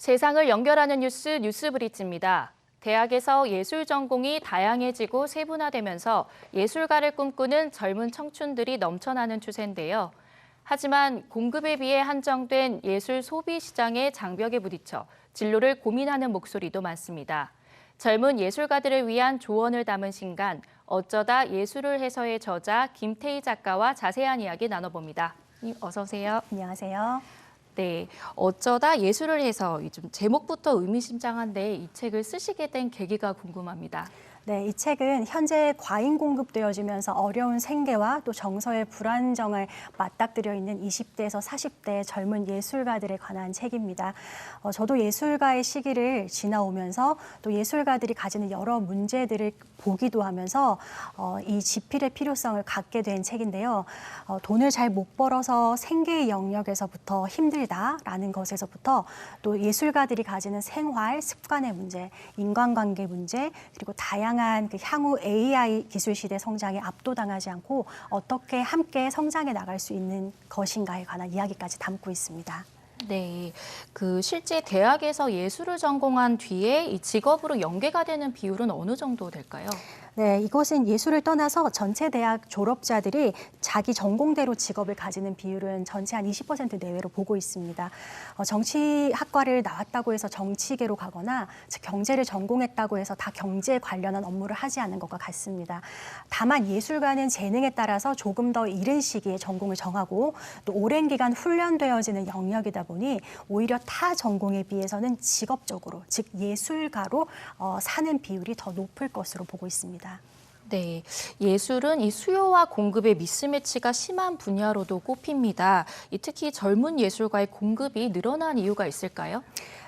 세상을 연결하는 뉴스 뉴스브리지입니다. 대학에서 예술 전공이 다양해지고 세분화되면서 예술가를 꿈꾸는 젊은 청춘들이 넘쳐나는 추세인데요. 하지만 공급에 비해 한정된 예술 소비 시장의 장벽에 부딪혀 진로를 고민하는 목소리도 많습니다. 젊은 예술가들을 위한 조언을 담은 신간, 어쩌다 예술을 해서의 저자 김태희 작가와 자세한 이야기 나눠봅니다. 어서 오세요. 안녕하세요. 네, 어쩌다 예술을 해서 좀 제목부터 의미심장한데 이 책을 쓰시게 된 계기가 궁금합니다. 네, 이 책은 현재 과잉 공급되어지면서 어려운 생계와 또 정서의 불안정을 맞닥뜨려 있는 20대에서 40대 젊은 예술가들에 관한 책입니다. 저도 예술가의 시기를 지나오면서 또 예술가들이 가지는 여러 문제들을 보기도 하면서 이 지필의 필요성을 갖게 된 책인데요. 돈을 잘 못 벌어서 생계의 영역에서부터 힘들다라는 것에서부터 또 예술가들이 가지는 생활, 습관의 문제, 인간관계 문제, 그리고 다양한 그 향후 AI 기술 시대 성장에 압도당하지 않고 어떻게 함께 성장해 나갈 수 있는 것인가에 관한 이야기까지 담고 있습니다. 네, 실제 대학에서 예술을 전공한 뒤에 이 직업으로 연계가 되는 비율은 어느 정도 될까요? 네, 이것은 예술을 떠나서 전체 대학 졸업자들이 자기 전공대로 직업을 가지는 비율은 전체 한 20% 내외로 보고 있습니다. 정치학과를 나왔다고 해서 정치계로 가거나 경제를 전공했다고 해서 다 경제에 관련한 업무를 하지 않는 것과 같습니다. 다만 예술가는 재능에 따라서 조금 더 이른 시기에 전공을 정하고 또 오랜 기간 훈련되어지는 영역이다 보니 오히려 타 전공에 비해서는 직업적으로, 즉 예술가로 사는 비율이 더 높을 것으로 보고 있습니다. 네, 예술은 이 수요와 공급의 미스매치가 심한 분야로도 꼽힙니다. 특히 젊은 예술가의 공급이 늘어난 이유가 있을까요?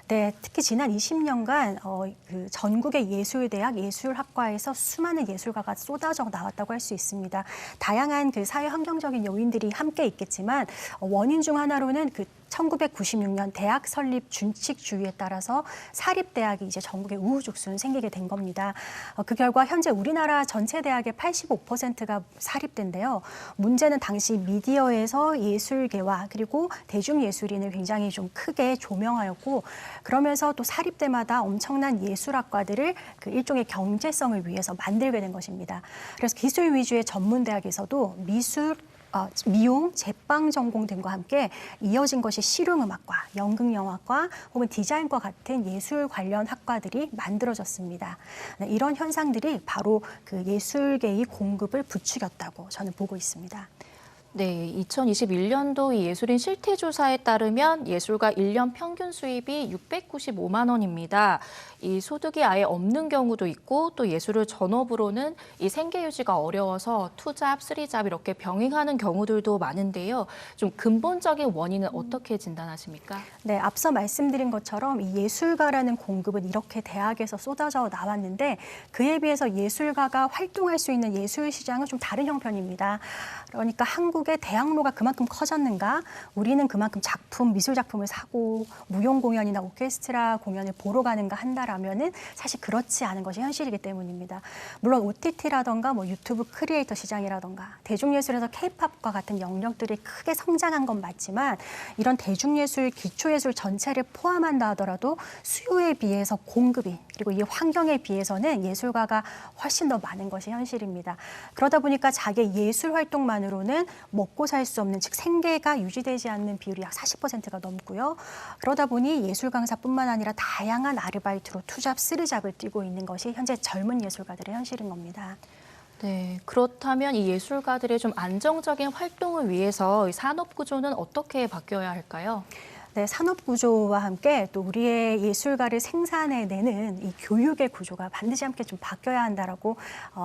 네, 특히 지난 20년간 그 전국의 예술대학 예술학과에서 수많은 예술가가 쏟아져 나왔다고 할 수 있습니다. 다양한 그 사회 환경적인 요인들이 함께 있겠지만 원인 중 하나로는 1996년 대학 설립 준칙주의에 따라서 사립대학이 이제 전국에 우후죽순 생기게 된 겁니다. 그 결과 현재 우리나라 전체 대학의 85%가 사립대인데요. 문제는 당시 미디어에서 예술계와 그리고 대중예술인을 굉장히 좀 크게 조명하였고 그러면서 또 사립대마다 엄청난 예술학과들을 그 일종의 경제성을 위해서 만들게 된 것입니다. 그래서 기술 위주의 전문대학에서도 미용, 제빵 전공 등과 함께 이어진 것이 실용음악과, 연극영화과 혹은 디자인과 같은 예술 관련 학과들이 만들어졌습니다. 이런 현상들이 바로 그 예술계의 공급을 부추겼다고 저는 보고 있습니다. 네, 2021년도 이 예술인 실태조사에 따르면 예술가 1년 평균 수입이 695만 원입니다. 이 소득이 아예 없는 경우도 있고 또 예술을 전업으로는 이 생계 유지가 어려워서 투잡, 쓰리잡 이렇게 병행하는 경우들도 많은데요. 좀 근본적인 원인은 어떻게 진단하십니까? 네, 앞서 말씀드린 것처럼 이 예술가라는 공급은 이렇게 대학에서 쏟아져 나왔는데 그에 비해서 예술가가 활동할 수 있는 예술 시장은 좀 다른 형편입니다. 그러니까 한국의 대학로가 그만큼 커졌는가? 우리는 그만큼 미술 작품을 사고 무용 공연이나 오케스트라 공연을 보러 가는가 한다라면은 사실 그렇지 않은 것이 현실이기 때문입니다. 물론 OTT라던가 유튜브 크리에이터 시장이라던가 대중예술에서 K-팝과 같은 영역들이 크게 성장한 건 맞지만 이런 대중예술, 기초예술 전체를 포함한다 하더라도 수요에 비해서 공급이 그리고 이 환경에 비해서는 예술가가 훨씬 더 많은 것이 현실입니다. 그러다 보니까 자기 예술 활동만으로는 먹고 살 수 없는 즉 생계가 유지되지 않는 비율이 약 40%가 넘고요. 그러다 보니 예술 강사뿐만 아니라 다양한 아르바이트로 투잡, 쓰리잡을 뛰고 있는 것이 현재 젊은 예술가들의 현실인 겁니다. 네, 그렇다면 이 예술가들의 좀 안정적인 활동을 위해서 이 산업 구조는 어떻게 바뀌어야 할까요? 네, 산업 구조와 함께 또 우리의 예술가를 생산해내는 이 교육의 구조가 반드시 함께 좀 바뀌어야 한다라고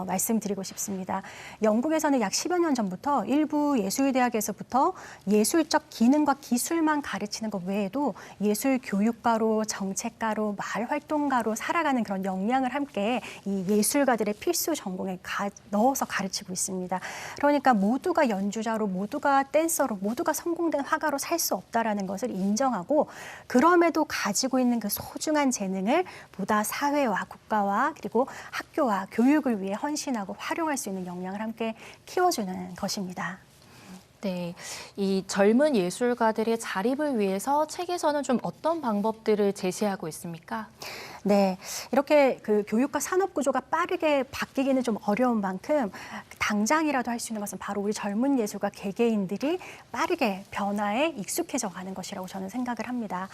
말씀드리고 싶습니다. 영국에서는 약 10여 년 전부터 일부 예술대학에서부터 예술적 기능과 기술만 가르치는 것 외에도 예술 교육가로, 정책가로, 마을 활동가로 살아가는 그런 역량을 함께 이 예술가들의 필수 전공에 넣어서 가르치고 있습니다. 그러니까 모두가 연주자로, 모두가 댄서로, 모두가 성공된 화가로 살 수 없다라는 것을 인정하고 그럼에도 가지고 있는 그 소중한 재능을 보다 사회와 국가와 그리고 학교와 교육을 위해 헌신하고 활용할 수 있는 역량을 함께 키워주는 것입니다. 네, 이 젊은 예술가들의 자립을 위해서 책에서는 좀 어떤 방법들을 제시하고 있습니까? 네, 이렇게 그 교육과 산업 구조가 빠르게 바뀌기는 좀 어려운 만큼 당장이라도 할 수 있는 것은 바로 우리 젊은 예술가 개개인들이 빠르게 변화에 익숙해져 가는 것이라고 저는 생각을 합니다.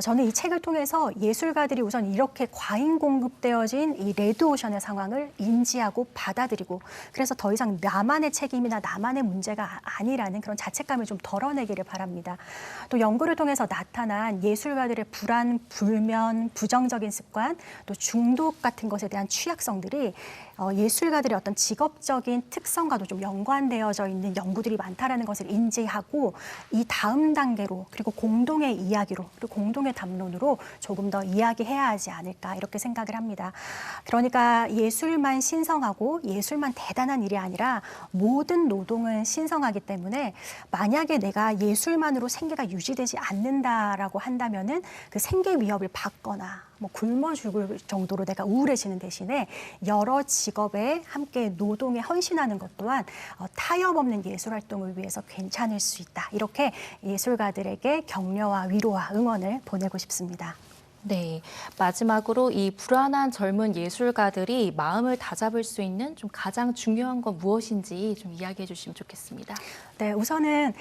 저는 이 책을 통해서 예술가들이 우선 이렇게 과잉 공급되어진 이 레드오션의 상황을 인지하고 받아들이고 그래서 더 이상 나만의 책임이나 나만의 문제가 아니라는 그런 자책감을 좀 덜어내기를 바랍니다. 또 연구를 통해서 나타난 예술가들의 불안, 불면, 부정적인 습관, 또 중독 같은 것에 대한 취약성들이 예술가들의 어떤 직업적인 특성과도 좀 연관되어져 있는 연구들이 많다라는 것을 인지하고 이 다음 단계로 그리고 공동의 이야기로 그리고 공동의 담론으로 조금 더 이야기해야 하지 않을까 이렇게 생각을 합니다. 그러니까 예술만 신성하고 예술만 대단한 일이 아니라 모든 노동은 신성하기 때문에 만약에 내가 예술만으로 생계가 유지되지 않는다라고 한다면은 그 생계 위협을 받거나 뭐 굶어 죽을 정도로 내가 우울해지는 대신에 여러 직업에 함께 노동에 헌신하는 것 또한 타협 없는 예술 활동을 위해서 괜찮을 수 있다. 이렇게 예술가들에게 격려와 위로와 응원을 보내고 싶습니다. 네, 마지막으로 이 불안한 젊은 예술가들이 마음을 다잡을 수 있는 좀 가장 중요한 건 무엇인지 좀 이야기해 주시면 좋겠습니다. 네, 우선은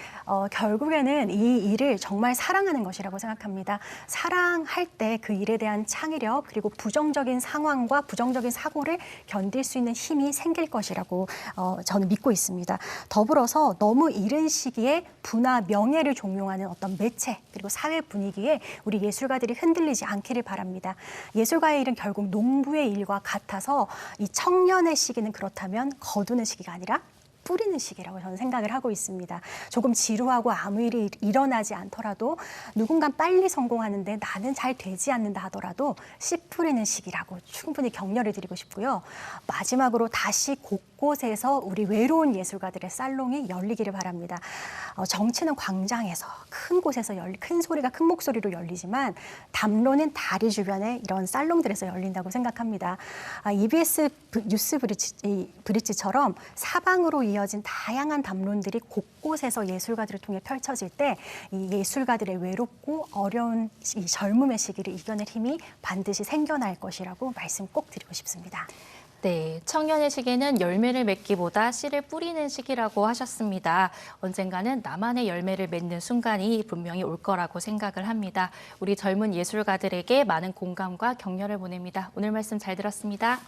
결국에는 이 일을 정말 사랑하는 것이라고 생각합니다. 사랑할 때 그 일에 대한 창의력 그리고 부정적인 상황과 부정적인 사고를 견딜 수 있는 힘이 생길 것이라고 저는 믿고 있습니다. 더불어서 너무 이른 시기에 부나 명예를 종용하는 어떤 매체 그리고 사회 분위기에 우리 예술가들이 흔들리지 않기를 바랍니다. 예술가의 일은 결국 농부의 일과 같아서 이 청년의 시기는 그렇다면 거두는 시기가 아니라 뿌리는 시기라고 저는 생각을 하고 있습니다. 조금 지루하고 아무 일이 일어나지 않더라도 누군가 빨리 성공하는데 나는 잘 되지 않는다 하더라도 씨 뿌리는 시기라고 충분히 격려를 드리고 싶고요. 마지막으로 다시 곳곳에서 우리 외로운 예술가들의 살롱이 열리기를 바랍니다. 정치는 광장에서 큰 곳에서 큰 소리가 큰 목소리로 열리지만 담론은 다리 주변에 이런 살롱들에서 열린다고 생각합니다. EBS 뉴스 브릿지처럼 사방으로 이어진 다양한 담론들이 곳곳에서 예술가들을 통해 펼쳐질 때 이 예술가들의 외롭고 어려운 이 젊음의 시기를 이겨낼 힘이 반드시 생겨날 것이라고 말씀 꼭 드리고 싶습니다. 네, 청년의 시기는 열매를 맺기보다 씨를 뿌리는 시기라고 하셨습니다. 언젠가는 나만의 열매를 맺는 순간이 분명히 올 거라고 생각을 합니다. 우리 젊은 예술가들에게 많은 공감과 격려를 보냅니다. 오늘 말씀 잘 들었습니다.